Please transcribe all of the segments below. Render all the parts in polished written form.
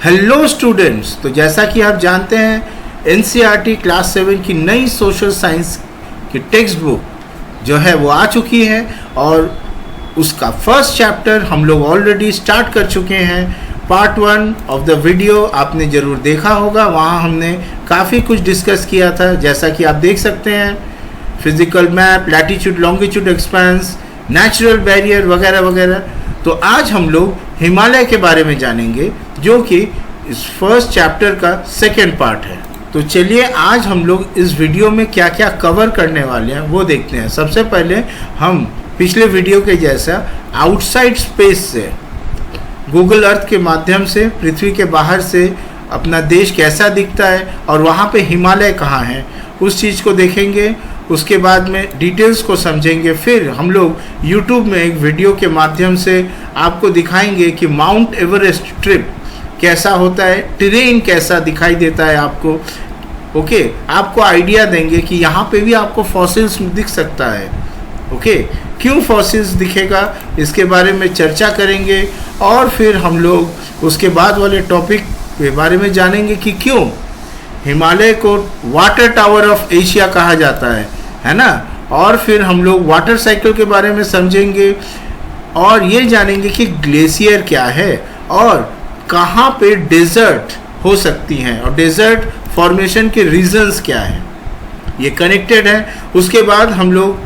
Hello students, तो जैसा कि आप जानते हैं एनसीईआरटी क्लास 7 की नई सोशल साइंस की टेक्स्ट बुक जो है वो आ चुकी है और उसका फर्स्ट चैप्टर हम लोग ऑलरेडी स्टार्ट कर चुके हैं। पार्ट 1 ऑफ द वीडियो आपने ज़रूर देखा होगा, वहाँ हमने काफ़ी कुछ डिस्कस किया था। जैसा कि आप देख सकते हैं physical map, latitude longitude expense, natural barrier वगैरह वगैरह। तो आज हम लोग हिमालय के बारे में जानेंगे जो कि इस फर्स्ट चैप्टर का सेकेंड पार्ट है। तो चलिए आज हम लोग इस वीडियो में क्या क्या कवर करने वाले हैं वो देखते हैं। सबसे पहले हम पिछले वीडियो के जैसा आउटसाइड स्पेस से गूगल अर्थ के माध्यम से पृथ्वी के बाहर से अपना देश कैसा दिखता है और वहाँ पे हिमालय कहाँ है उस चीज़ को देखेंगे। उसके बाद में डिटेल्स को समझेंगे। फिर हम लोग यूट्यूब में एक वीडियो के माध्यम से आपको दिखाएंगे कि माउंट एवरेस्ट ट्रिप कैसा होता है, टेरेन कैसा दिखाई देता है आपको। ओके, आपको आइडिया देंगे कि यहाँ पे भी आपको फॉसिल्स दिख सकता है। ओके, क्यों फॉसिल्स दिखेगा इसके बारे में चर्चा करेंगे। और फिर हम लोग उसके बाद वाले टॉपिक के बारे में जानेंगे कि क्यों हिमालय को वाटर टावर ऑफ एशिया कहा जाता है ना। और फिर हम लोग वाटर साइकिल के बारे में समझेंगे और ये जानेंगे कि ग्लेशियर क्या है और कहाँ पे डेजर्ट हो सकती हैं और डेजर्ट फॉर्मेशन के रीजंस क्या हैं, ये कनेक्टेड है। उसके बाद हम लोग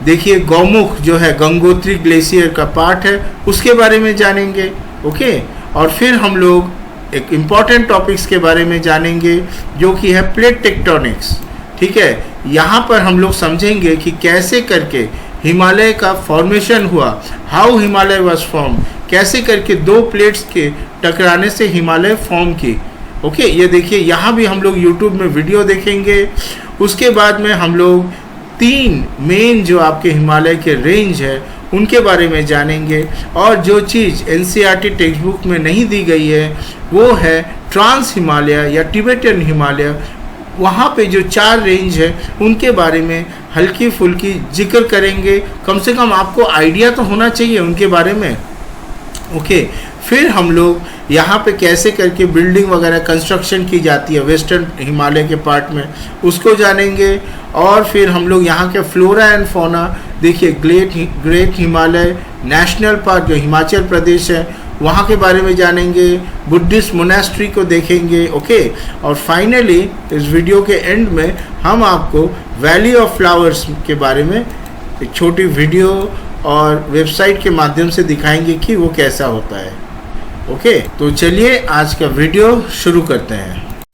देखिए गौमुख जो है गंगोत्री ग्लेशियर का पार्ट है उसके बारे में जानेंगे। ओके, और फिर हम लोग एक इम्पॉर्टेंट टॉपिक्स के बारे में जानेंगे जो कि है प्लेट टेक्टोनिक्स। ठीक है, यहाँ पर हम लोग समझेंगे कि कैसे करके हिमालय का फॉर्मेशन हुआ, हाउ हिमालय वाज फॉर्म, कैसे करके दो प्लेट्स के टकराने से हिमालय फॉर्म की। ओके, ये देखिए यहाँ भी हम लोग यूट्यूब में वीडियो देखेंगे। उसके बाद में हम लोग 3 मेन जो आपके हिमालय के रेंज है उनके बारे में जानेंगे। और जो चीज़ एनसीईआरटी टेक्स्ट बुक में नहीं दी गई है वो है ट्रांस हिमालय या टिबेटन हिमालय। वहाँ पे जो 4 रेंज है उनके बारे में हल्की फुल्की जिक्र करेंगे। कम से कम आपको आइडिया तो होना चाहिए उनके बारे में। ओके, फिर हम लोग यहाँ पे कैसे करके बिल्डिंग वगैरह कंस्ट्रक्शन की जाती है वेस्टर्न हिमालय के पार्ट में उसको जानेंगे। और फिर हम लोग यहाँ के फ्लोरा एंड फौना देखिए ग्रेट हिमालय नेशनल पार्क जो हिमाचल प्रदेश है वहाँ के बारे में जानेंगे। बुद्धिस्ट मोनेस्ट्री को देखेंगे। ओके, और फाइनली इस वीडियो के एंड में हम आपको वैली ऑफ फ्लावर्स के बारे में एक छोटी वीडियो और वेबसाइट के माध्यम से दिखाएंगे कि वो कैसा होता है। ओके, तो चलिए आज का वीडियो शुरू करते हैं।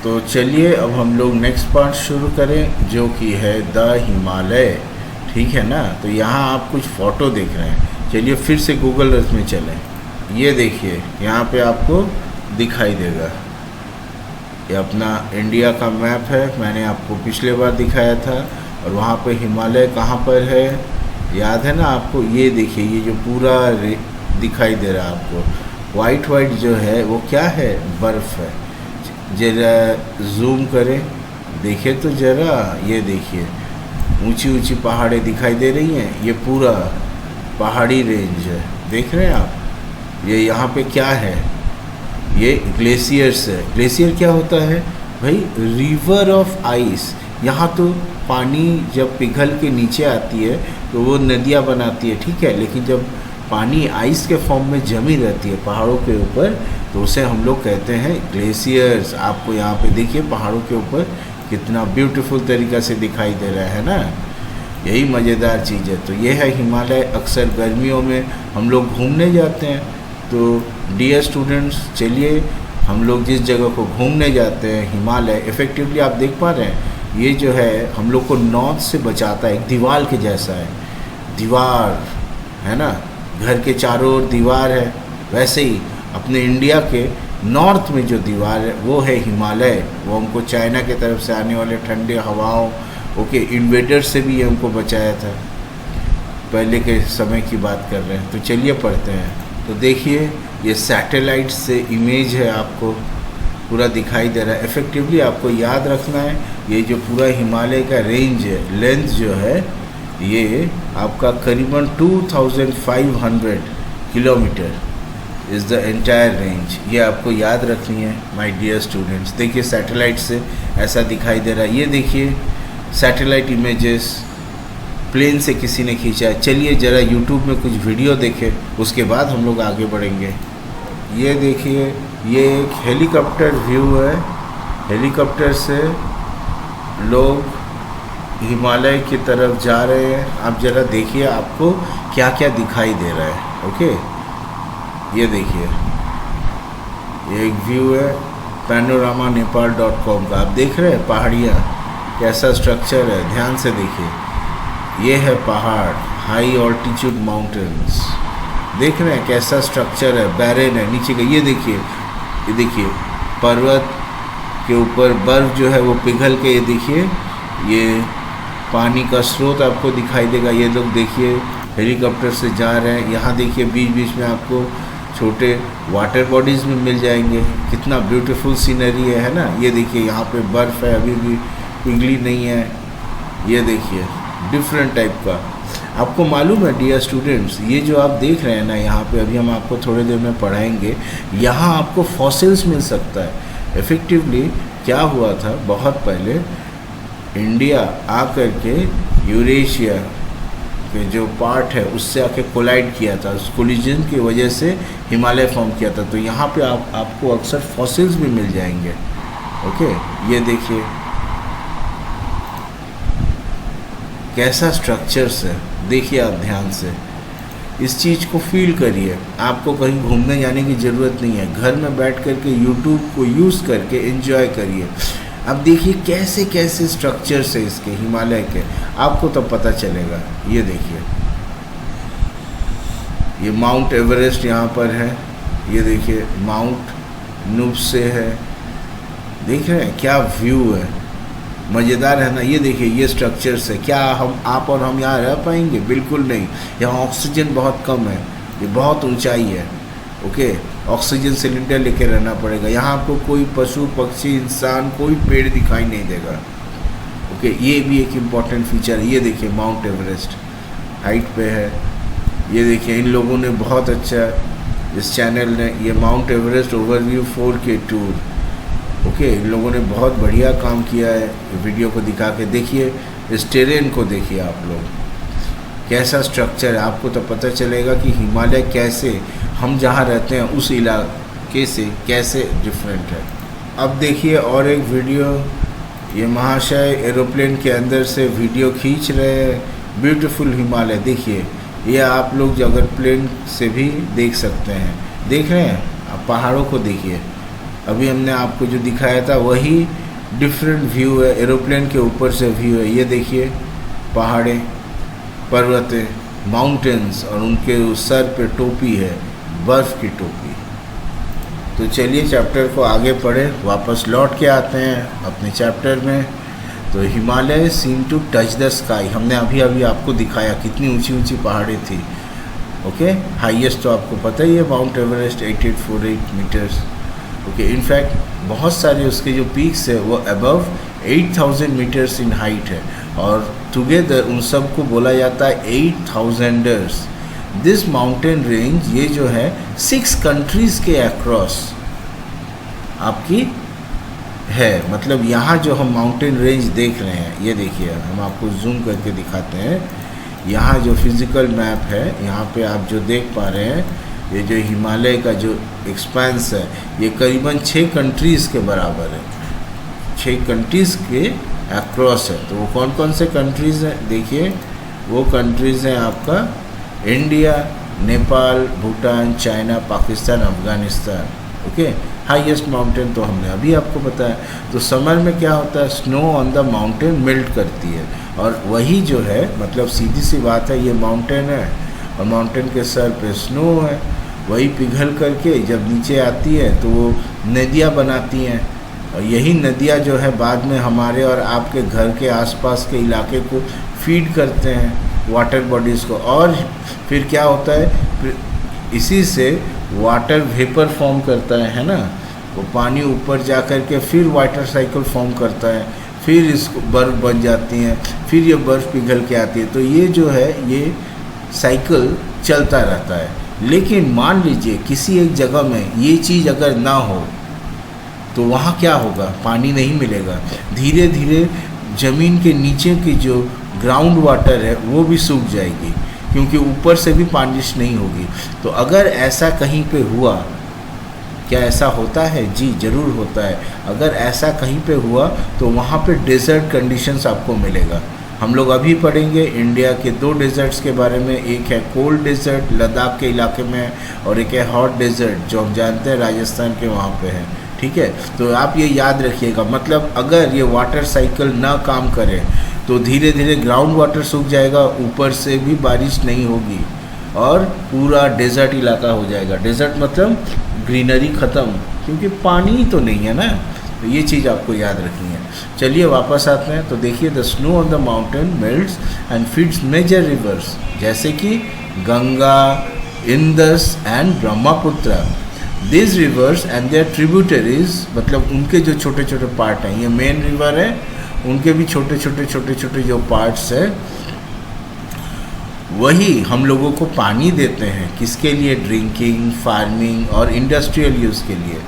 तो चलिए अब हम लोग नेक्स्ट पार्ट शुरू करें जो कि है द हिमालय। ठीक है ना, तो यहाँ आप कुछ फ़ोटो देख रहे हैं। चलिए फिर से गूगल अर्थ में चलें। ये देखिए यहाँ पे आपको दिखाई देगा, ये अपना इंडिया का मैप है, मैंने आपको पिछले बार दिखाया था। और वहाँ पे हिमालय कहाँ पर है याद है ना आपको। ये देखिए ये जो पूरा दिखाई दे रहा है आपको वाइट वाइट जो है वो क्या है, बर्फ़ है। ज़रा जूम करें, देखिए तो ज़रा, ये देखिए ऊंची ऊंची पहाड़ें दिखाई दे रही हैं। ये पूरा पहाड़ी रेंज है, देख रहे हैं आप। ये यहाँ पे क्या है, ये ग्लेशियर्स है। ग्लेशियर क्या होता है भाई, रिवर ऑफ आइस। यहाँ तो पानी जब पिघल के नीचे आती है तो वो नदियाँ बनाती है, ठीक है। लेकिन जब पानी आइस के फॉर्म में जमी रहती है पहाड़ों के ऊपर तो उसे हम लोग कहते हैं ग्लेशियर्स। आपको यहाँ पे देखिए पहाड़ों के ऊपर कितना ब्यूटीफुल तरीक़ा से दिखाई दे रहा है ना, यही मज़ेदार चीज़ है। तो ये है हिमालय। अक्सर गर्मियों में हम लोग घूमने जाते हैं। तो डियर स्टूडेंट्स, चलिए हम लोग जिस जगह को घूमने जाते हैं हिमालय, इफ़ेक्टिवली आप देख पा रहे हैं ये जो है हम लोग को नॉर्थ से बचाता है। एक दीवार के जैसा है, दीवार है ना, घर के चारों ओर दीवार है। वैसे ही अपने इंडिया के नॉर्थ में जो दीवार है वो है हिमालय। वो हमको चाइना की तरफ से आने वाले ठंडे हवाओं इन्वेडर से भी ये हमको बचाया था। पहले के समय की बात कर रहे हैं। तो चलिए पढ़ते हैं। तो देखिए ये सैटेलाइट से इमेज है, आपको पूरा दिखाई दे रहा है। इफ़ेक्टिवली आपको याद रखना है ये जो पूरा हिमालय का रेंज है, लेंथ जो है ये आपका करीबन 2500 kilometre is the entire range. ये आपको याद रखनी है माय डियर स्टूडेंट्स। देखिए सैटेलाइट से ऐसा दिखाई दे रहा है। ये देखिए सैटेलाइट इमेजेस प्लेन से किसी ने खींचा है। चलिए ज़रा यूट्यूब में कुछ वीडियो देखें, उसके बाद हम लोग आगे बढ़ेंगे। ये देखिए ये एक हेलीकॉप्टर व्यू है। हेलीकॉप्टर से लोग हिमालय की तरफ जा रहे हैं। आप ज़रा देखिए आपको क्या क्या दिखाई दे रहा है। ओके, ये देखिए ये एक व्यू है पैनोरामा नेपाल.com का। आप देख रहे हैं पहाड़ियाँ, कैसा स्ट्रक्चर है, ध्यान से देखिए। ये है पहाड़, हाई ऑल्टीट्यूड माउंटेन्स, देख रहे हैं कैसा स्ट्रक्चर है, बैरन है नीचे का। ये देखिए पर्वत के ऊपर बर्फ़ जो है वो पिघल के, ये देखिए ये पानी का स्रोत आपको दिखाई देगा। ये लोग देखिए हेलीकॉप्टर से जा रहे हैं। यहाँ देखिए बीच बीच में आपको छोटे वाटर बॉडीज़ में मिल जाएंगे। कितना ब्यूटीफुल सीनरी है ना। ये देखिए यहाँ पे बर्फ़ है, अभी भी पिघली नहीं है। ये देखिए डिफरेंट टाइप का। आपको मालूम है डियर स्टूडेंट्स, ये जो आप देख रहे हैं ना यहाँ पे, अभी हम आपको थोड़ी देर में पढ़ाएंगे, यहाँ आपको फॉसिल्स मिल सकता है। इफ़ेक्टिवली क्या हुआ था, बहुत पहले इंडिया आकर के यूरेशिया के जो पार्ट है उससे आके कोलाइड किया था। उस कोलिजन की वजह से हिमालय फॉर्म किया था। तो यहाँ पे आपको अक्सर फॉसिल्स भी मिल जाएंगे। ओके, ये देखिए कैसा स्ट्रक्चर्स है, देखिए आप ध्यान से इस चीज़ को फील करिए। आपको कहीं घूमने जाने की ज़रूरत नहीं है, घर में बैठ कर के यूट्यूब को यूज़ करके एंजॉय करिए। अब देखिए कैसे कैसे स्ट्रक्चर्स है इसके हिमालय के, आपको तो पता चलेगा। ये देखिए ये माउंट एवरेस्ट यहाँ पर है। ये देखिए माउंट नुब्से है, देख रहे हैं क्या व्यू है, मज़ेदार है ना। ये देखिए ये स्ट्रक्चर्स है। क्या आप और हम यहाँ रह पाएंगे? बिल्कुल नहीं। यहाँ ऑक्सीजन बहुत कम है, ये बहुत ऊंचाई है। ओके, ऑक्सीजन सिलेंडर लेके रहना पड़ेगा। यहाँ आपको कोई पशु पक्षी इंसान कोई पेड़ दिखाई नहीं देगा। ओके, ये भी एक इम्पॉर्टेंट फीचर है। ये देखिए माउंट एवरेस्ट हाइट पे है। ये देखिए इन लोगों ने बहुत अच्छा, इस चैनल ने, ये Mount Everest overview 4K tour. Okay, इन लोगों ने बहुत बढ़िया काम किया है वीडियो को दिखा के। देखिए इस टेरेन को देखिए आप लोग, कैसा स्ट्रक्चर है। आपको तो पता चलेगा कि हिमालय कैसे हम जहाँ रहते हैं उस इलाके से कैसे डिफरेंट है। अब देखिए और एक वीडियो, ये महाशय एरोप्लेन के अंदर से वीडियो खींच रहे हैं। ब्यूटीफुल हिमालय देखिए, ये आप लोग अगर प्लेन से भी देख सकते हैं। देख रहे हैं आप पहाड़ों को देखिए। अभी हमने आपको जो दिखाया था वही डिफरेंट व्यू है, एरोप्लेन के ऊपर से व्यू है। ये देखिए पहाड़ें, पर्वतें, माउंटेन्स, और उनके सर पे टोपी है, बर्फ़ की टोपी। तो चलिए चैप्टर को आगे पढ़ें, वापस लौट के आते हैं अपने चैप्टर में। तो Himalaya seem to touch the sky, हमने अभी आपको दिखाया कितनी ऊंची ऊंची पहाड़ें थी। ओके, हाईएस्ट तो आपको पता ही है Mount Everest 8848 metres. Okay, in fact बहुत सारे उसके जो पीक्स है वो अबव 8000 मीटर्स इन हाइट है, और टुगेदर उन सब को बोला जाता है 8000ers। दिस माउंटेन रेंज ये जो है 6 कंट्रीज़ के अक्रॉस आपकी है। मतलब यहाँ जो हम माउंटेन रेंज देख रहे हैं, ये देखिए हम आपको जूम करके दिखाते हैं। यहाँ जो फिज़िकल मैप है, यहाँ पे आप जो देख पा रहे हैं, ये जो हिमालय का जो एक्सपेंस है ये करीबन 6 कंट्रीज़ के बराबर है। 6 कंट्रीज़ के अक्रॉस है। तो वो कौन कौन से कंट्रीज़ हैं? देखिए वो कंट्रीज़ हैं आपका India, Nepal, Bhutan, China, Pakistan, Afghanistan. Okay, highest mountain तो हमने अभी आपको बताया। तो समर में क्या होता है, snow on the mountain melt करती है, और वही जो है मतलब सीधी सी बात है, ये माउंटेन है और माउंटेन के सर पे स्नो है, वही पिघल करके जब नीचे आती है तो वो नदियाँ बनाती हैं, और यही नदियाँ जो है बाद में हमारे और आपके घर के आसपास के इलाके को फीड करते हैं, वाटर बॉडीज़ को। और फिर क्या होता है, फिर इसी से वाटर वेपर फॉर्म करता है ना, वो पानी ऊपर जा कर के फिर वाटर साइकिल फॉर्म करता है, फिर इसको बर्फ़ बन जाती हैं, फिर ये बर्फ़ पिघल के आती है। तो ये जो है ये साइकिल चलता रहता है। लेकिन मान लीजिए किसी एक जगह में ये चीज़ अगर ना हो तो वहाँ क्या होगा, पानी नहीं मिलेगा। धीरे धीरे ज़मीन के नीचे की जो ग्राउंड वाटर है वो भी सूख जाएगी, क्योंकि ऊपर से भी बारिश नहीं होगी। तो अगर ऐसा कहीं पे हुआ, क्या ऐसा होता है? जी ज़रूर होता है। अगर ऐसा कहीं पे हुआ तो वहाँ पे डेजर्ट कंडीशंस आपको मिलेगा। हम लोग अभी पढ़ेंगे इंडिया के 2 डेजर्ट्स के बारे में। एक है कोल्ड डेजर्ट लद्दाख के इलाके में, और एक है हॉट डेजर्ट जो हम जानते हैं राजस्थान के वहाँ पे है। ठीक है, तो आप ये याद रखिएगा। मतलब अगर ये वाटर साइकिल ना काम करे तो धीरे धीरे ग्राउंड वाटर सूख जाएगा, ऊपर से भी बारिश नहीं होगी और पूरा डेजर्ट इलाका हो जाएगा। डेजर्ट मतलब ग्रीनरी ख़त्म, क्योंकि पानी ही तो नहीं है ना। तो ये चीज़ आपको याद रखनी है। चलिए वापस आते हैं। तो देखिए, the snow on the mountain melts and feeds major rivers, जैसे कि Ganga, Indus and Brahmaputra. This rivers and their tributaries, मतलब उनके जो छोटे छोटे पार्ट हैं, ये मेन रिवर है, उनके भी छोटे छोटे जो पार्ट्स है, वही हम लोगों को पानी देते हैं। किसके लिए? ड्रिंकिंग, फार्मिंग और इंडस्ट्रियल यूज़ के लिए।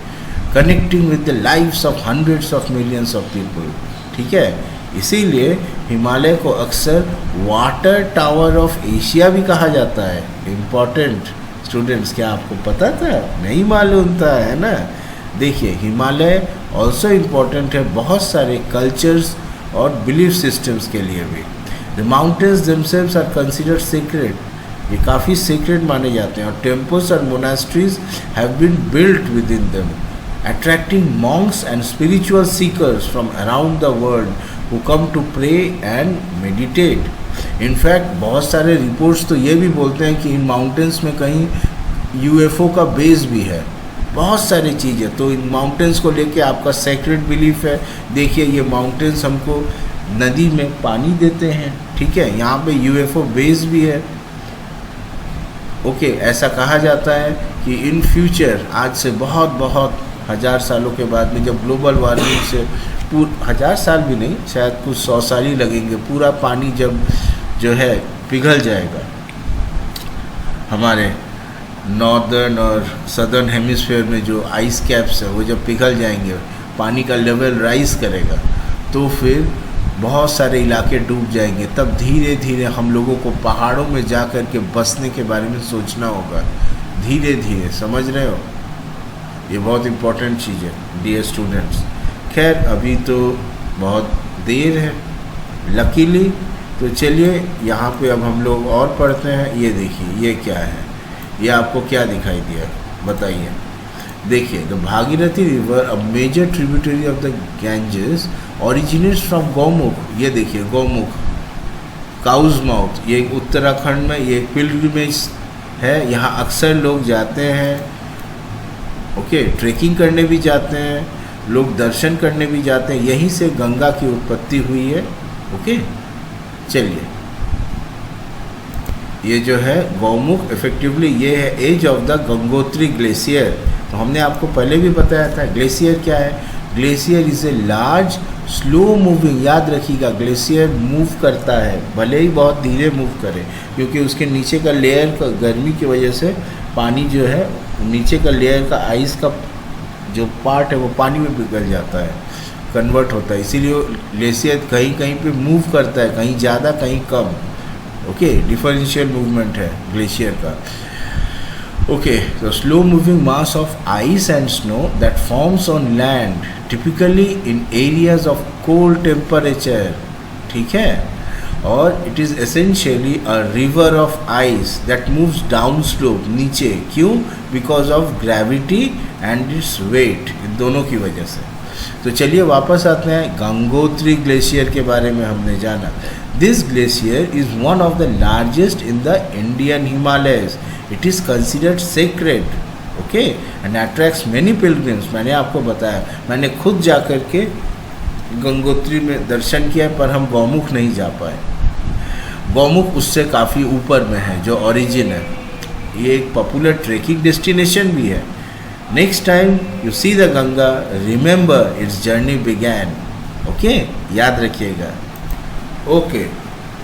Connecting with the lives of hundreds of millions of people. ठीक है, इसीलिए हिमालय को अक्सर वाटर टावर ऑफ एशिया भी कहा जाता है। इम्पॉर्टेंट स्टूडेंट्स, क्या आपको पता था? नहीं मालूम था, है ना? देखिए, हिमालय ऑल्सो इम्पॉर्टेंट है बहुत सारे कल्चर्स और बिलीफ सिस्टम्स के लिए भी। The mountains themselves are considered secret, ये काफ़ी सीक्रेट माने जाते हैं। और टेम्पल्स और monasteries have been built within them, attracting monks and spiritual seekers from around the world who come to pray and meditate. In fact, बहुत सारे reports तो ये भी बोलते हैं कि इन माउंटेन्स में कहीं यूएफओ का बेस भी है। बहुत सारी चीज़ें, तो इन माउंटेन्स को लेके आपका सेक्रेट बिलीफ है। देखिए, ये माउंटेन्स हमको नदी में पानी देते हैं। ठीक है, यहाँ पे यूएफओ बेस भी है। ओके, ऐसा कहा जाता है कि इन फ्यूचर, आज से बहुत हज़ार सालों के बाद में, जब ग्लोबल वार्मिंग से 1000 साल भी नहीं, शायद कुछ 100 साल ही लगेंगे, पूरा पानी जब जो है पिघल जाएगा, हमारे नॉर्दर्न और सदर्न हेमिस्फीयर में जो आइस कैप्स है वो जब पिघल जाएंगे, पानी का लेवल राइज करेगा, तो फिर बहुत सारे इलाके डूब जाएंगे। तब धीरे धीरे हम लोगों को पहाड़ों में जा कर के बसने के बारे में सोचना होगा, धीरे धीरे। समझ रहे हो? ये बहुत इम्पोर्टेंट चीज़ है डियर स्टूडेंट्स। खैर, अभी तो बहुत देर है लकीली, तो चलिए यहाँ पे अब हम लोग और पढ़ते हैं। ये देखिए, ये क्या है? ये आपको क्या दिखाई दिया, बताइए। देखिए, the Bhagirathi river, a major tributary of the Ganges, originates from Gaumukh. ये देखिए, गौमुख, काउज माउथ, ये उत्तराखंड में ये पिलग्रिमेज है। यहाँ अक्सर लोग जाते हैं। ओके, ट्रेकिंग करने भी जाते हैं लोग, दर्शन करने भी जाते हैं। यहीं से गंगा की उत्पत्ति हुई है। ओके, चलिए, ये जो है गौमुख, इफेक्टिवली ये है edge of the Gangotri glacier. तो हमने आपको पहले भी बताया था ग्लेशियर क्या है। Glacier is a large slow moving, याद रखिएगा, ग्लेशियर मूव करता है, भले ही बहुत धीरे मूव करे, क्योंकि उसके नीचे का लेयर का गर्मी की वजह से पानी जो है, नीचे का लेयर का आइस का जो पार्ट है वो पानी में पिघल जाता है, कन्वर्ट होता है। इसीलिए ग्लेशियर कहीं कहीं पे मूव करता है, कहीं ज़्यादा कहीं कम। ओके, डिफरेंशियल मूवमेंट है ग्लेशियर का। ओके, तो slow moving mass of ice and snow that forms on land typically in areas of cold temperature. ठीक है, और it is essentially a river of ice that moves down slope, नीचे। क्यों? Because of gravity and its weight, इन दोनों की वजह से। तो चलिए वापस आते हैं। गंगोत्री ग्लेशियर के बारे में हमने जाना। This glacier is one of the largest in the Indian Himalayas. It is considered sacred, okay, and attracts many pilgrims. मैंने आपको बताया, मैंने खुद जा कर के गंगोत्री में दर्शन किया, पर हम गौमुख नहीं जा पाए। गौमुख उससे काफ़ी ऊपर में है, जो ओरिजिन है। ये एक पॉपुलर ट्रेकिंग डेस्टिनेशन भी है। Next time you see the Ganga, remember it's journey began. Okay, याद रखिएगा। ओके,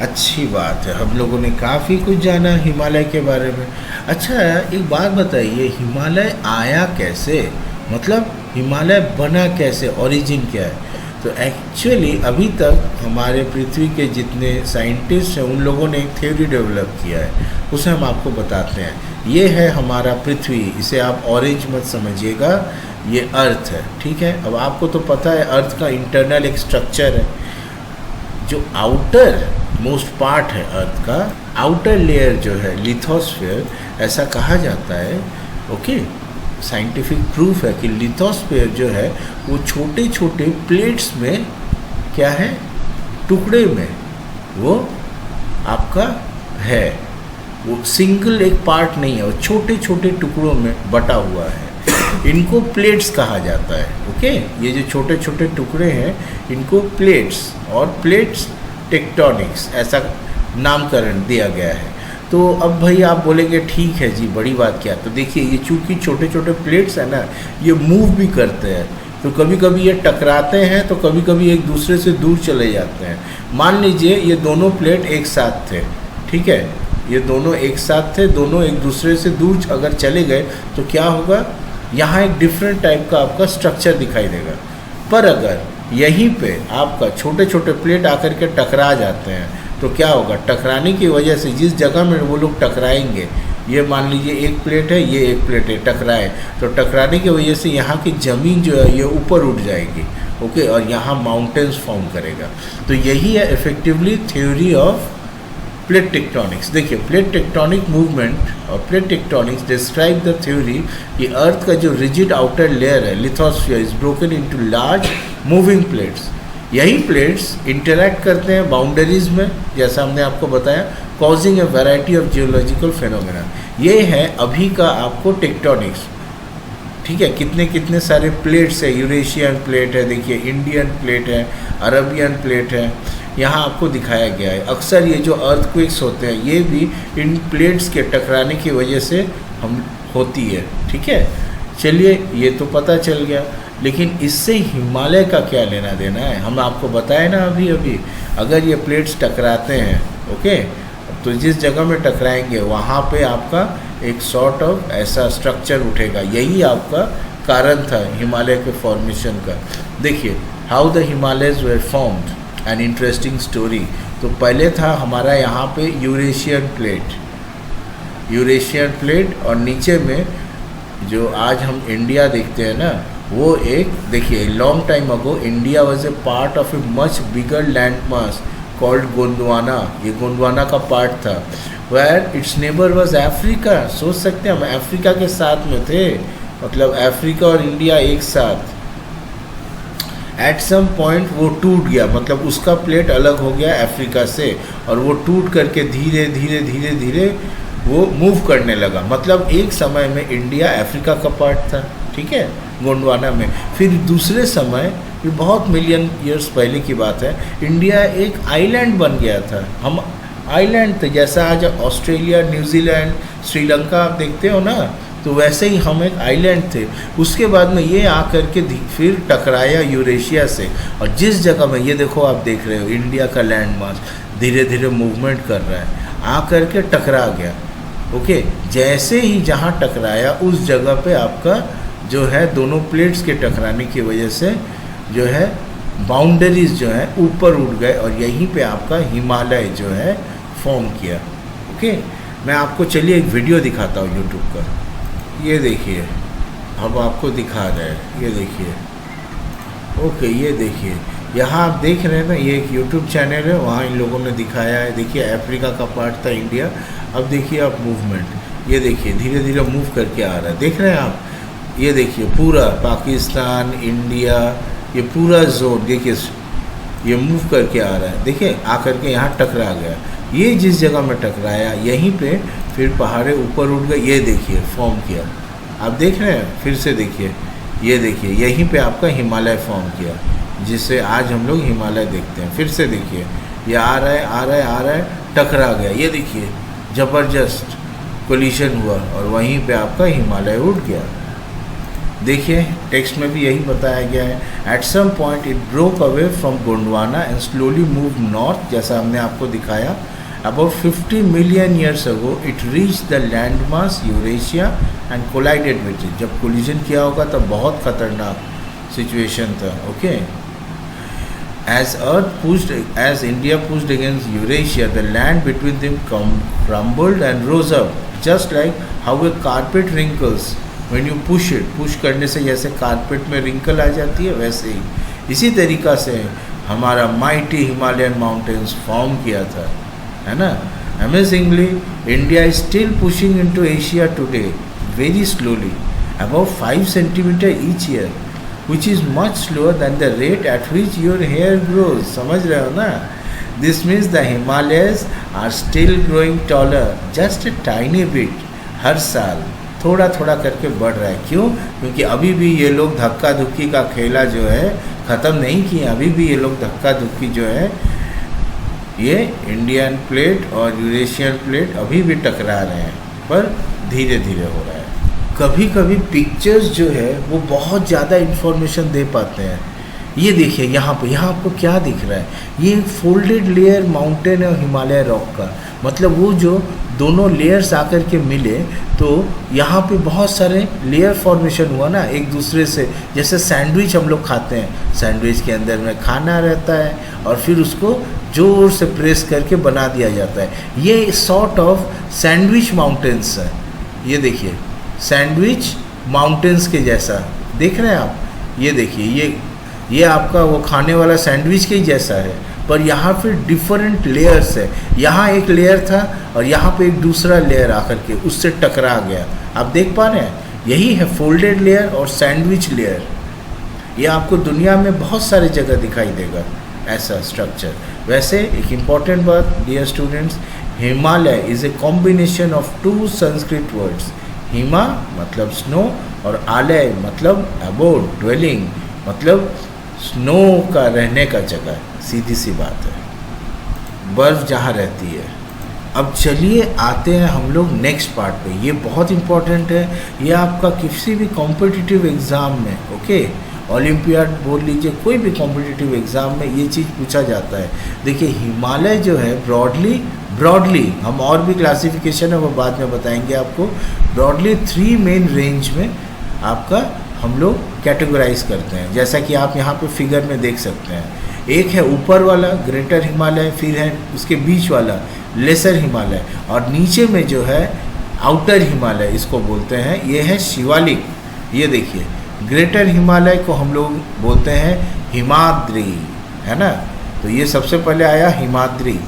अच्छी बात है, हम लोगों ने काफ़ी कुछ जाना हिमालय के बारे में। अच्छा, एक बात बताइए, हिमालय आया कैसे? मतलब हिमालय बना कैसे, ओरिजिन क्या है? तो एक्चुअली अभी तक हमारे पृथ्वी के जितने साइंटिस्ट हैं उन लोगों ने एक थ्योरी डेवलप किया है, उसे हम आपको बताते हैं। ये है हमारा पृथ्वी, इसे आप ऑरेंज मत समझिएगा, ये अर्थ है, ठीक है। अब आपको तो पता है अर्थ का इंटरनल एक स्ट्रक्चर है, जो आउटर मोस्ट पार्ट है अर्थ का, आउटर लेयर जो है लिथोस्फीयर, ऐसा कहा जाता है। ओके, साइंटिफिक प्रूफ है कि लिथोस्फीयर जो है वो छोटे छोटे प्लेट्स में क्या है, टुकड़े में वो आपका है, वो सिंगल एक पार्ट नहीं है, वो छोटे छोटे टुकड़ों में बटा हुआ है। इनको प्लेट्स कहा जाता है। ओके, ये जो छोटे छोटे टुकड़े हैं इनको प्लेट्स, और प्लेट्स टेक्टोनिक्स ऐसा नामकरण दिया गया है। तो अब भाई आप बोलेंगे ठीक है जी, बड़ी बात क्या? तो देखिए, ये चूंकि छोटे छोटे प्लेट्स हैं ना, ये मूव भी करते हैं, तो कभी कभी ये टकराते हैं, तो कभी कभी एक दूसरे से दूर चले जाते हैं। मान लीजिए ये दोनों प्लेट एक साथ थे, ठीक है, ये दोनों एक साथ थे, दोनों एक दूसरे से दूर अगर चले गए तो क्या होगा, यहाँ एक डिफरेंट टाइप का आपका स्ट्रक्चर दिखाई देगा। पर अगर यहीं पे आपका छोटे छोटे प्लेट आकर के टकरा जाते हैं तो क्या होगा, टकराने की वजह से जिस जगह में वो लोग टकराएंगे, ये मान लीजिए एक प्लेट है, ये एक प्लेट है, टकराए, तो टकराने की वजह से यहाँ की ज़मीन जो है ये ऊपर उठ जाएगी। ओके, और यहाँ माउंटेन्स फॉर्म करेगा। तो यही है effectively theory of plate tectonics. देखिए, प्लेट टेक्टोनिक मूवमेंट और plate tectonics describe the theory कि अर्थ का जो रिजिड आउटर लेयर है lithosphere is broken into large moving plates. यही प्लेट्स इंटरैक्ट करते हैं बाउंड्रीज में, जैसा हमने आपको बताया, causing A variety of geological phenomena. ये है अभी का आपको टेक्टोनिक्स, ठीक है। कितने कितने सारे प्लेट्स है, यूरेशियन प्लेट है, देखिए इंडियन प्लेट है, अरबियन प्लेट है, यहाँ आपको दिखाया गया है। अक्सर ये जो अर्थक्वेक्स होते हैं ये भी इन प्लेट्स के टकराने की वजह से हम होती है, ठीक है। चलिए, ये तो पता चल गया, लेकिन इससे हिमालय का क्या लेना देना है? हम आपको बताए ना अभी अगर ये प्लेट्स टकराते हैं, ओके, तो जिस जगह में टकराएंगे वहाँ पे आपका एक सॉर्ट ऑफ ऐसा स्ट्रक्चर उठेगा। यही आपका कारण था हिमालय के फॉर्मेशन का। देखिए, how the Himalayas were formed, an interesting story. तो पहले था हमारा यहाँ पे यूरेशियन प्लेट, और नीचे में जो आज हम इंडिया देखते हैं ना, वो एक, देखिए, long time ago India was a part of a much bigger land mass called Gondwana. ये गोंडवाना का पार्ट था, where its neighbour was Africa. सोच सकते हैं हम अफ्रीका के साथ में थे, मतलब अफ्रीका और इंडिया एक साथ। एट सम पॉइंट वो टूट गया, मतलब उसका प्लेट अलग हो गया अफ्रीका से, और वो टूट करके धीरे धीरे वो मूव करने लगा। मतलब एक समय में इंडिया अफ्रीका का पार्ट था, ठीक है, गोंडवाना में। फिर दूसरे समय, ये बहुत मिलियन ईयर्स पहले की बात है, इंडिया एक आइलैंड बन गया था। हम आइलैंड थे, जैसा आज ऑस्ट्रेलिया, न्यूजीलैंड, श्रीलंका आप देखते हो ना, तो वैसे ही हम एक आइलैंड थे। उसके बाद में ये आकर के फिर टकराया यूरेशिया से, और जिस जगह में ये देखो आप देख रहे हो इंडिया का लैंड मास धीरे धीरे मूवमेंट कर रहा है, आकर के टकरा गया। ओके, जैसे ही जहाँ टकराया उस जगह पे आपका जो है दोनों प्लेट्स के टकराने की वजह से जो है बाउंड्रीज जो है ऊपर उठ गए, और यहीं पे आपका हिमालय जो है फॉर्म किया। ओके, मैं आपको चलिए एक वीडियो दिखाता हूँ यूट्यूब का। ये देखिए, अब आपको दिखा रहे हैं, ये देखिए। ओके, ये देखिए, यहाँ आप देख रहे हैं ना, ये एक यूट्यूब चैनल है, वहाँ इन लोगों ने दिखाया है। देखिए, अफ्रीका का पार्ट था इंडिया। अब देखिए आप मूवमेंट, ये देखिए धीरे धीरे मूव करके आ रहा है, देख रहे हैं आप। ये देखिए पूरा पाकिस्तान, इंडिया, ये पूरा जोन देखिए ये मूव करके आ रहा है। देखिए आकर के यहाँ टकरा गया, ये जिस जगह में टकराया यहीं पे फिर पहाड़े ऊपर उठ गए। ये देखिए फॉर्म किया, आप देख रहे हैं, फिर से देखिए, ये देखिए यहीं पे आपका हिमालय फॉर्म किया, जिससे आज हम लोग हिमालय देखते हैं। फिर से देखिए, ये आ रहा है आ रहा है आ रहा है, टकरा गया, ये देखिए ज़बरदस्त कोलिशन हुआ और वहीं पे आपका हिमालय उठ गया। देखिए टेक्स्ट में भी यही बताया गया है। At some point it broke away from Gondwana and slowly move north, जैसा हमने आपको दिखाया। About 50 million years ago it reach the land mass Eurasia and collided with it. जब कोलिजन किया होगा तब बहुत खतरनाक सिचुएशन था। Okay, as India pushed against Eurasia, the land between them crumbled and rose up, just like how a carpet wrinkles when you push it. Push करने से जैसे कारपेट में रिंकल आ जाती है, वैसे ही इसी तरीक़ा से हमारा माइटी हिमालयन माउंटेन्स फॉर्म किया था, है ना। Amazingly, India is still pushing into Asia today, very slowly, about 5 centimeter each year, which is much slower than the rate at which your hair grows. समझ रहे हो ना? This means the Himalayas are still growing taller, just a tiny bit, हर साल थोड़ा थोड़ा करके बढ़ रहा है। क्यों? क्योंकि अभी भी ये लोग धक्का धुक्की का खेला जो है ख़त्म नहीं किया। अभी भी ये लोग धक्का धुक्की जो है ये इंडियन प्लेट और यूरेशियन प्लेट अभी भी टकरा रहे हैं, पर धीरे धीरे हो रहा है। कभी कभी पिक्चर्स जो है वो बहुत ज़्यादा इन्फॉर्मेशन दे पाते हैं। ये देखिए यहाँ पे, यहाँ आपको क्या दिख रहा है? ये फोल्डेड लेयर माउंटेन है हिमालय रॉक का, मतलब वो जो दोनों लेयर्स आकर के मिले तो यहाँ पे बहुत सारे लेयर फॉर्मेशन हुआ ना एक दूसरे से। जैसे सैंडविच हम लोग खाते हैं, सैंडविच के अंदर में खाना रहता है और फिर उसको जोर से प्रेस करके बना दिया जाता है। ये सॉर्ट ऑफ सैंडविच माउंटेन्स है। ये देखिए सैंडविच माउंटेन्स के जैसा देख रहे हैं आप। ये देखिए ये आपका वो खाने वाला सैंडविच के ही जैसा है, पर यहाँ फिर डिफरेंट लेयर्स है। यहाँ एक लेयर था और यहाँ पे एक दूसरा लेयर आकर के उससे टकरा गया। आप देख पा रहे हैं, यही है फोल्डेड लेयर और सैंडविच लेयर। ये आपको दुनिया में बहुत सारे जगह दिखाई देगा ऐसा स्ट्रक्चर। वैसे एक इम्पॉर्टेंट बात dear students, Himalaya is a combination of 2 Sanskrit words. हिमा मतलब स्नो और आलय मतलब अबोड ड्वेलिंग, मतलब स्नो का रहने का जगह। सीधी सी बात है, बर्फ़ जहाँ रहती है। अब चलिए आते हैं हम लोग नेक्स्ट पार्ट पे। ये बहुत इम्पॉर्टेंट है, ये आपका किसी भी कॉम्पिटिटिव एग्ज़ाम में, ओके, ओलंपियाड बोल लीजिए, कोई भी कॉम्पिटिटिव एग्ज़ाम में ये चीज़ पूछा जाता है। देखिए हिमालय जो है ब्रॉडली हम और भी क्लासिफिकेशन है वो बाद में बताएंगे आपको। ब्रॉडली 3 मेन रेंज में आपका हम लोग कैटेगराइज करते हैं, जैसा कि आप यहाँ पे फिगर में देख सकते हैं। एक है ऊपर वाला ग्रेटर हिमालय, फिर है उसके बीच वाला लेसर हिमालय, और नीचे में जो है आउटर हिमालय इसको बोलते हैं, ये है शिवालिक। ये देखिए ग्रेटर हिमालय को हम लोग बोलते हैं हिमाद्री, है ना। तो ये सबसे पहले आया हिमाद्री,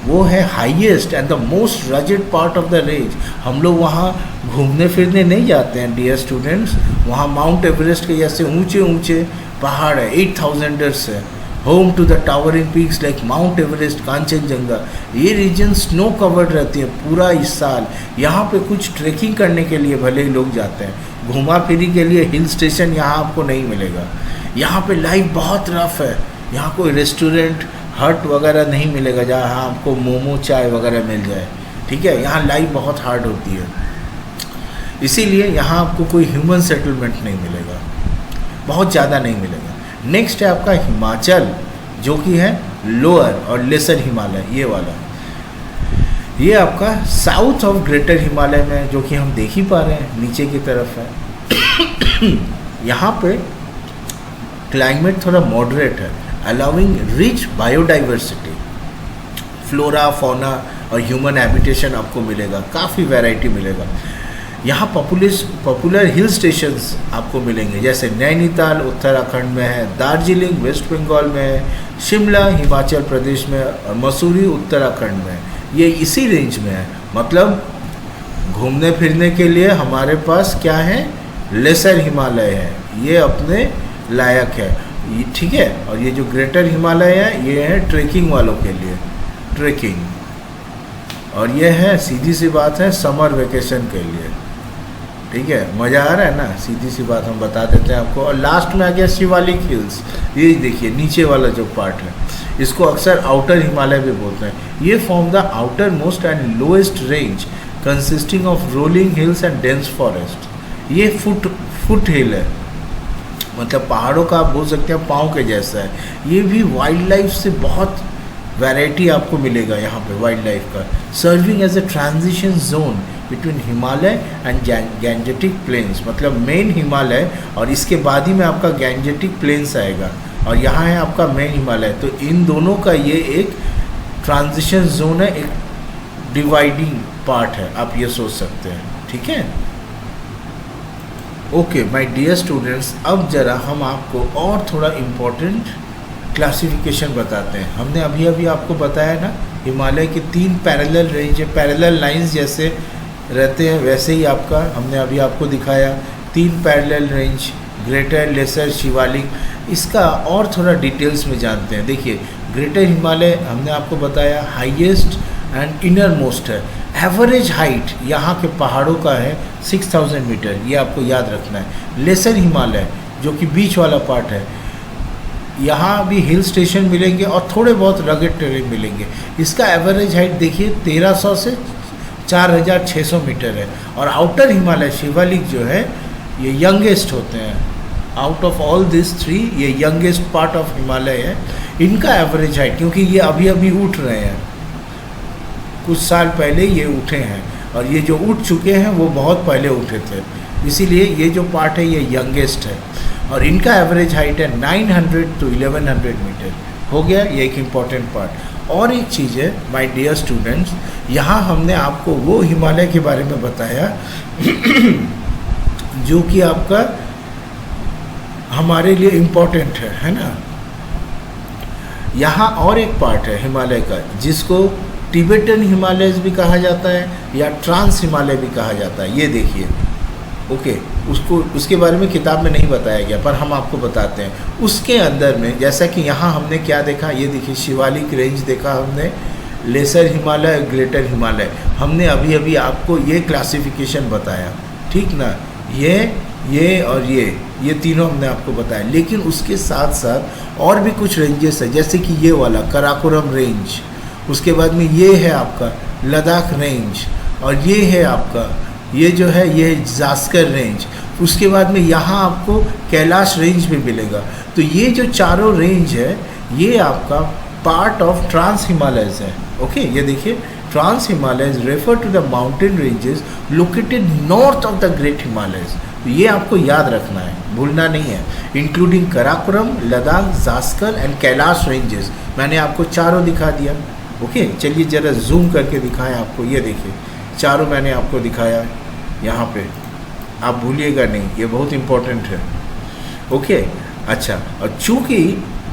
वो है highest and the most rugged part of the range. हम लोग वहाँ घूमने फिरने नहीं जाते हैं डियर स्टूडेंट्स, वहाँ माउंट एवरेस्ट के जैसे ऊंचे ऊंचे पहाड़ है, 8000 है, home to the towering peaks like Mount Everest, Kanchenjunga. ये रीजन स्नो कवर्ड रहती है पूरा इस साल। यहाँ पे कुछ ट्रैकिंग करने के लिए भले ही लोग जाते हैं, घुमा फिरी के लिए हिल स्टेशन यहाँ आपको नहीं मिलेगा। यहाँ पे लाइफ बहुत रफ है, यहाँ कोई रेस्टोरेंट हट वगैरह नहीं मिलेगा जहाँ आपको मोमो चाय वगैरह मिल जाए, ठीक है। यहाँ लाइफ बहुत हार्ड होती है, इसीलिए यहाँ आपको कोई ह्यूमन सेटलमेंट नहीं मिलेगा, बहुत ज़्यादा नहीं मिलेगा। नेक्स्ट है आपका हिमाचल, जो कि है लोअर और लेसर हिमालय, ये वाला। ये आपका साउथ ऑफ ग्रेटर हिमालय में, जो कि हम देख ही पा रहे हैं नीचे की तरफ है। यहाँ पे क्लाइमेट थोड़ा मॉडरेट है, allowing rich biodiversity, flora fauna और ह्यूमन हैबिटेशन आपको मिलेगा, काफ़ी वैरायटी मिलेगा। यहाँ पॉपुलर हिल स्टेशंस आपको मिलेंगे, जैसे नैनीताल उत्तराखंड में है, दार्जिलिंग वेस्ट बंगाल में है, शिमला हिमाचल प्रदेश में और मसूरी उत्तराखंड में। ये इसी रेंज में है, मतलब घूमने फिरने के लिए हमारे पास क्या है, लेसर हिमालय है, ये अपने लायक है, ये ठीक है। और ये जो ग्रेटर हिमालय है ये है ट्रेकिंग वालों के लिए, ट्रेकिंग, और ये है सीधी सी बात है समर वेकेशन के लिए, ठीक है। मज़ा आ रहा है ना, सीधी सी बात हम बता देते हैं आपको। और लास्ट में आ गया शिवालिक हिल्स, ये देखिए नीचे वाला जो पार्ट है, इसको अक्सर आउटर हिमालय भी बोलते हैं। ये form the outer most and lowest range consisting of rolling hills and dense forest. ये फुट हिल है, मतलब पहाड़ों का आप बोल सकते हैं पाँव के जैसा है। ये भी वाइल्ड लाइफ से बहुत वैरायटी आपको मिलेगा यहाँ पे वाइल्ड लाइफ का। Serving as a transition zone between Himalaya and Gangetic plains, मतलब मेन हिमालय और इसके बाद ही में आपका गैंजेटिक प्लेन्स आएगा, और यहाँ है आपका मेन हिमालय। तो इन दोनों का ये एक ट्रांजिशन जोन है, एक डिवाइडिंग पार्ट है, आप ये सोच सकते हैं। ठीक है, ओके माय डियर स्टूडेंट्स, अब ज़रा हम आपको और थोड़ा इम्पोर्टेंट क्लासिफिकेशन बताते हैं। हमने अभी अभी आपको बताया ना, हिमालय के 3 पैरेलल रेंज है, पैरेलल लाइंस जैसे रहते हैं वैसे ही आपका हमने अभी आपको दिखाया 3 parallel range, greater, lesser, Shivalik. इसका और थोड़ा डिटेल्स में जानते हैं। देखिए, ग्रेटर हिमालय हमने आपको बताया हाईएस्ट एंड इनर मोस्ट है। एवरेज हाइट यहाँ के पहाड़ों का है 6000 मीटर, ये आपको याद रखना है। लेसर हिमालय जो कि बीच वाला पार्ट है, यहाँ भी हिल स्टेशन मिलेंगे और थोड़े बहुत रगेड टेरेन मिलेंगे। इसका एवरेज हाइट देखिए 1300 से 4600 मीटर है। और आउटर हिमालय शिवालिक जो है ये यंगेस्ट होते हैं। आउट ऑफ ऑल दिस 3 ये यंगेस्ट पार्ट ऑफ हिमालय है। इनका एवरेज हाइट, क्योंकि ये अभी अभी उठ रहे हैं, कुछ साल पहले ये उठे हैं, और ये जो उठ चुके हैं वो बहुत पहले उठे थे, इसीलिए ये जो पार्ट है ये यंगेस्ट है। और इनका एवरेज हाइट है 900 to 1100 मीटर। हो गया ये एक इम्पॉर्टेंट पार्ट। और एक चीज़ है माय डियर स्टूडेंट्स, यहाँ हमने आपको वो हिमालय के बारे में बताया जो कि आपका हमारे लिए इम्पोर्टेंट है ना। यहाँ और एक पार्ट है हिमालय का जिसको टिबेटन हिमालयस भी कहा जाता है या ट्रांस हिमालय भी कहा जाता है। ये देखिए, ओके, उसके बारे में किताब में नहीं बताया गया, पर हम आपको बताते हैं। उसके अंदर में जैसा कि यहाँ हमने क्या देखा, ये देखिए शिवालिक रेंज देखा हमने, लेसर हिमालय, ग्रेटर हिमालय। हमने अभी अभी आपको ये क्लासिफिकेशन बताया, ठीक ना। ये और ये तीनों हमने आपको बताया। लेकिन उसके साथ साथ और भी कुछ रेंजेस है, जैसे कि ये वाला कराकोरम रेंज, उसके बाद में ये है आपका लद्दाख रेंज, और ये है आपका ये जो है ये जास्कर रेंज। उसके बाद में यहाँ आपको कैलाश रेंज भी मिलेगा। तो ये जो चारों रेंज है ये आपका पार्ट ऑफ ट्रांस हिमालयस है। ओके, ये देखिए, trans Himalayas refer to the mountain ranges located north of the great Himalayas. तो ये आपको याद रखना है, भूलना नहीं है। Including Karakoram, Ladakh, Zanskar and Kailash ranges. मैंने आपको चारों दिखा दिया। ओके, चलिए ज़रा जूम करके दिखाएं आपको। ये देखिए, चारों मैंने आपको दिखाया यहाँ पे, आप भूलिएगा नहीं, ये बहुत इम्पोर्टेंट है। ओके, अच्छा, और चूँकि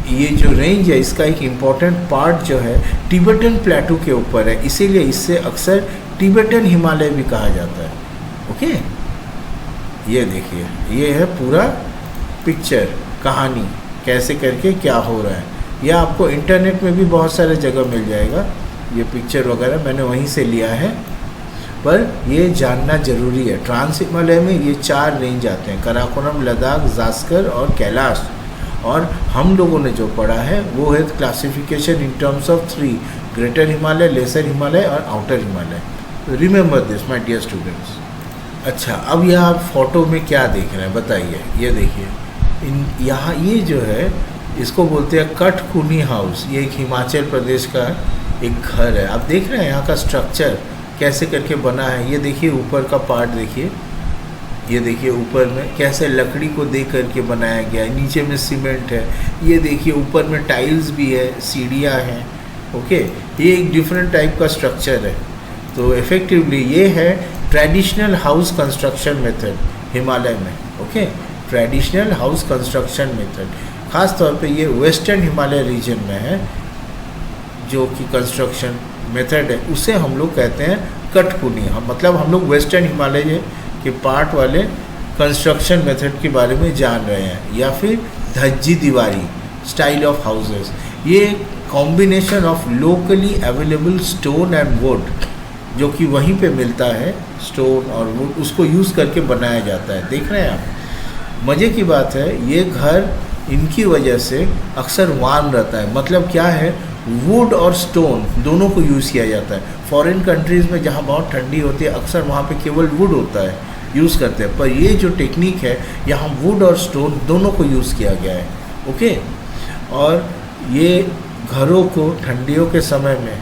ये जो रेंज है इसका एक इम्पॉर्टेंट पार्ट जो है टिबेटन प्लेटू के ऊपर है, इसीलिए इससे अक्सर टिबेटन हिमालय भी कहा जाता है। ओके, ये देखिए, ये है पूरा पिक्चर, कहानी कैसे करके क्या हो रहा है। यह आपको इंटरनेट में भी बहुत सारे जगह मिल जाएगा, ये पिक्चर वगैरह मैंने वहीं से लिया है, पर ये जानना ज़रूरी है। ट्रांस हिमालय में ये 4 रेंज आते हैं, कराकोरम, लद्दाख, जास्कर और कैलाश। और हम लोगों ने जो पढ़ा है वो है classification in terms of 3, greater Himalaya, lesser Himalaya और outer Himalaya. Remember this my dear students. अच्छा, अब यह आप फोटो में क्या देख रहे हैं बताइए। ये देखिए, यहाँ ये जो है इसको बोलते हैं कठकुनी हाउस। ये एक हिमाचल प्रदेश का एक घर है। आप देख रहे हैं यहाँ का स्ट्रक्चर कैसे करके बना है। ये देखिए ऊपर का पार्ट देखिए, ये देखिए ऊपर में कैसे लकड़ी को दे करके बनाया गया है, नीचे में सीमेंट है। ये देखिए ऊपर में टाइल्स भी है, सीढ़ियाँ हैं। ओके, ये एक डिफरेंट टाइप का स्ट्रक्चर है। तो इफ़ेक्टिवली ये है traditional house construction method Himalaya में। Okay, traditional house construction method ख़ास तौर पे ये वेस्टर्न हिमालय रीजन में है, जो कि कंस्ट्रक्शन मेथड है उसे हम लोग कहते हैं कठपुनी। मतलब हम लोग वेस्टर्न हिमालय के पार्ट वाले कंस्ट्रक्शन मेथड के बारे में जान रहे हैं। या फिर धज्जी दीवारी स्टाइल ऑफ हाउसेस, ये combination of locally available stone and would, जो कि वहीं पे मिलता है, स्टोन और वुड, उसको यूज़ करके बनाया जाता है। देख रहे हैं आप, मज़े की बात है ये घर इनकी वजह से अक्सर वार्म रहता है। मतलब क्या है, वुड और स्टोन दोनों को यूज़ किया जाता है। फॉरेन कंट्रीज़ में जहाँ बहुत ठंडी होती है अक्सर वहाँ पे केवल वुड होता है, यूज़ करते हैं, पर ये जो टेक्निक है यहाँ वुड और स्टोन दोनों को यूज़ किया गया है। ओके, और ये घरों को ठंडियों के समय में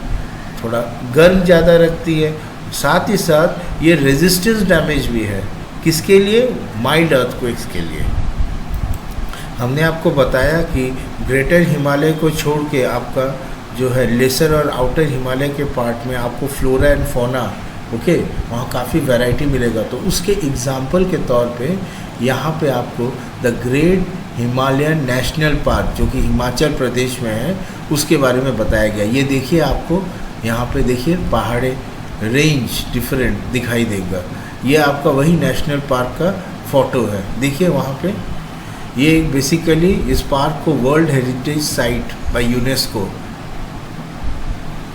थोड़ा गर्म ज़्यादा रखती है, साथ ही साथ ये रेजिस्टेंस डैमेज भी है। किसके लिए? माइल्ड अर्थक्वेक्स के लिए। हमने आपको बताया कि ग्रेटर हिमालय को छोड़ के आपका जो है लेसर और आउटर हिमालय के पार्ट में आपको फ्लोरा एंड फौना, ओके, वहाँ काफ़ी वैरायटी मिलेगा। तो उसके एग्जाम्पल के तौर पे यहाँ पे आपको the great Himalayan national park जो कि हिमाचल प्रदेश में है उसके बारे में बताया गया। ये देखिए, आपको यहाँ पे देखिए पहाड़े रेंज डिफरेंट दिखाई देगा। ये आपका वही नेशनल पार्क का फ़ोटो है। देखिए वहाँ पे ये बेसिकली इस पार्क को world heritage site by UNESCO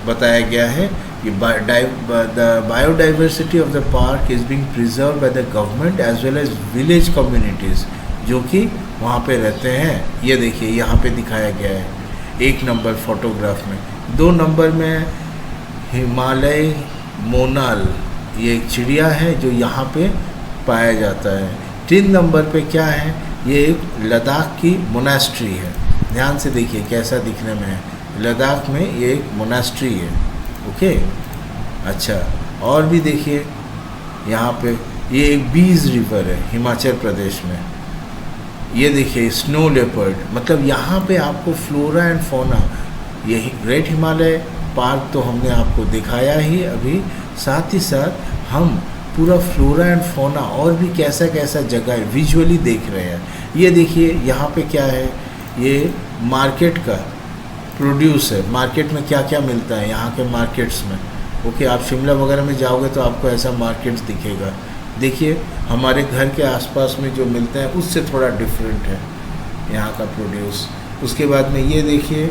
बताया गया है। कि the biodiversity of the park is being preserved by the government as well as village communities जो कि वहाँ पे रहते हैं। ये देखिए यहाँ पे दिखाया गया है 1 नंबर फोटोग्राफ में। 2 नंबर में हिमालय मोनाल, ये एक चिड़िया है जो यहाँ पे पाया जाता है। 3 नंबर पे क्या है? ये एक लद्दाख की मोनास्ट्री है। ध्यान से देखिए कैसा दिखने में है। लद्दाख में ये एक मोनास्ट्री है। ओके, अच्छा, और भी देखिए यहाँ पे ये एक बीज रिवर है हिमाचल प्रदेश में। ये देखिए स्नो लेपर्ड, मतलब यहाँ पे आपको फ्लोरा एंड फौना, ये ग्रेट हिमालय पार्क तो हमने आपको दिखाया ही अभी, साथ ही साथ हम पूरा फ्लोरा एंड फौना और भी कैसा कैसा जगह है विजुअली देख रहे हैं। ये देखिए यहाँ पे क्या है, ये मार्केट का प्रोड्यूस है। मार्केट में क्या क्या मिलता है यहाँ के मार्केट्स में। ओके, आप शिमला वगैरह में जाओगे तो आपको ऐसा मार्केट्स दिखेगा। देखिए हमारे घर के आसपास में जो मिलते हैं उससे थोड़ा डिफरेंट है यहाँ का प्रोड्यूस। उसके बाद में ये देखिए,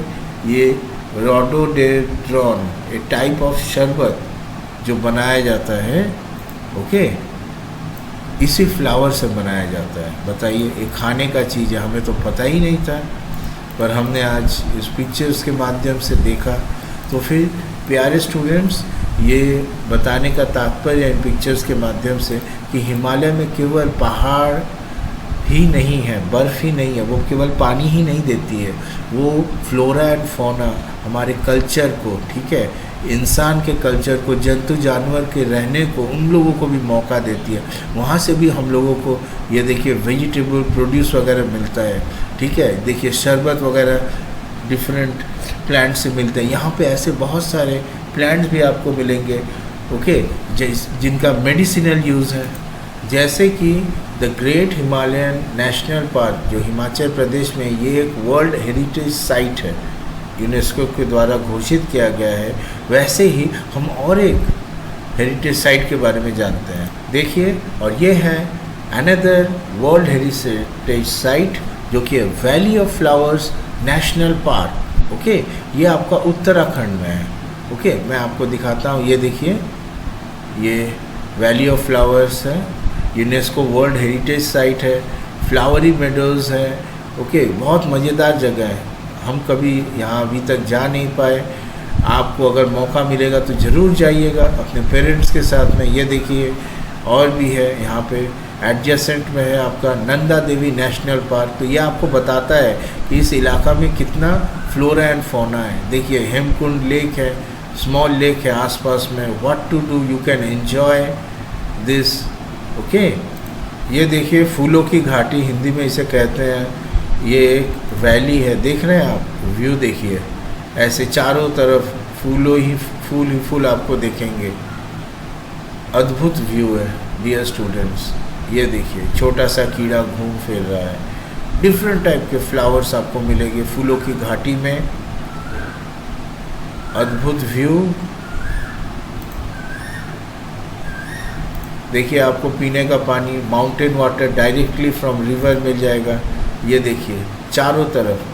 ये रोडोडेड्रॉन, एक टाइप ऑफ शरबत जो बनाया जाता है, ओके, इसी फ्लावर से बनाया जाता है। बताइए, एक खाने का चीज़ है, हमें तो पता ही नहीं था, पर हमने आज इस पिक्चर्स के माध्यम से देखा। तो फिर प्यारे स्टूडेंट्स, ये बताने का तात्पर्य इन पिक्चर्स के माध्यम से कि हिमालय में केवल पहाड़ ही नहीं है, बर्फ़ ही नहीं है, वो केवल पानी ही नहीं देती है, वो फ्लोरा एंड फौना हमारे कल्चर को, ठीक है, इंसान के कल्चर को, जंतु जानवर के रहने को, उन लोगों को भी मौका देती है। वहाँ से भी हम लोगों को ये देखिए वेजिटेबल प्रोड्यूस वगैरह मिलता है, ठीक है। देखिए शरबत वगैरह डिफरेंट प्लांट से मिलते हैं। यहाँ पे ऐसे बहुत सारे प्लांट्स भी आपको मिलेंगे, ओके, जिनका मेडिसिनल यूज़ है, जैसे कि the great Himalayan national park जो हिमाचल प्रदेश में, ये एक वर्ल्ड हेरिटेज साइट है, यूनेस्को के द्वारा घोषित किया गया है। वैसे ही हम और एक हेरिटेज साइट के बारे में जानते हैं। देखिए, और ये है अनदर वर्ल्ड हेरिटेज साइट जो कि valley of flowers national park, okay, ये आपका उत्तराखंड में है। ओके, मैं आपको दिखाता हूँ। ये देखिए, ये वैली ऑफ फ्लावर्स है, यूनेस्को वर्ल्ड हेरिटेज साइट है, फ्लावरी मेडोज़ है, ओके, बहुत मज़ेदार जगह है। हम कभी यहाँ अभी तक जा नहीं पाए, आपको अगर मौका मिलेगा तो ज़रूर जाइएगा अपने पेरेंट्स के साथ में। ये देखिए, और भी है यहाँ पे एडजेसेंट में है आपका नंदा देवी नेशनल पार्क। तो ये आपको बताता है कि इस इलाका में कितना फ्लोरा एंड फौना है। देखिए हेमकुंड लेक है, स्मॉल लेक है आसपास में। What to do, you can enjoy this, okay. ये देखिए फूलों की घाटी, हिंदी में इसे कहते हैं। ये एक वैली है, देख रहे हैं आप, व्यू देखिए, ऐसे चारों तरफ फूल ही फूल आपको दिखेंगे। अद्भुत व्यू है डियर स्टूडेंट्स। ये देखिए छोटा सा कीड़ा घूम फिर रहा है। डिफरेंट टाइप के फ्लावर्स आपको मिलेंगे फूलों की घाटी में। अद्भुत व्यू। देखिए आपको पीने का पानी, mountain water directly from river मिल जाएगा। ये देखिए चारों तरफ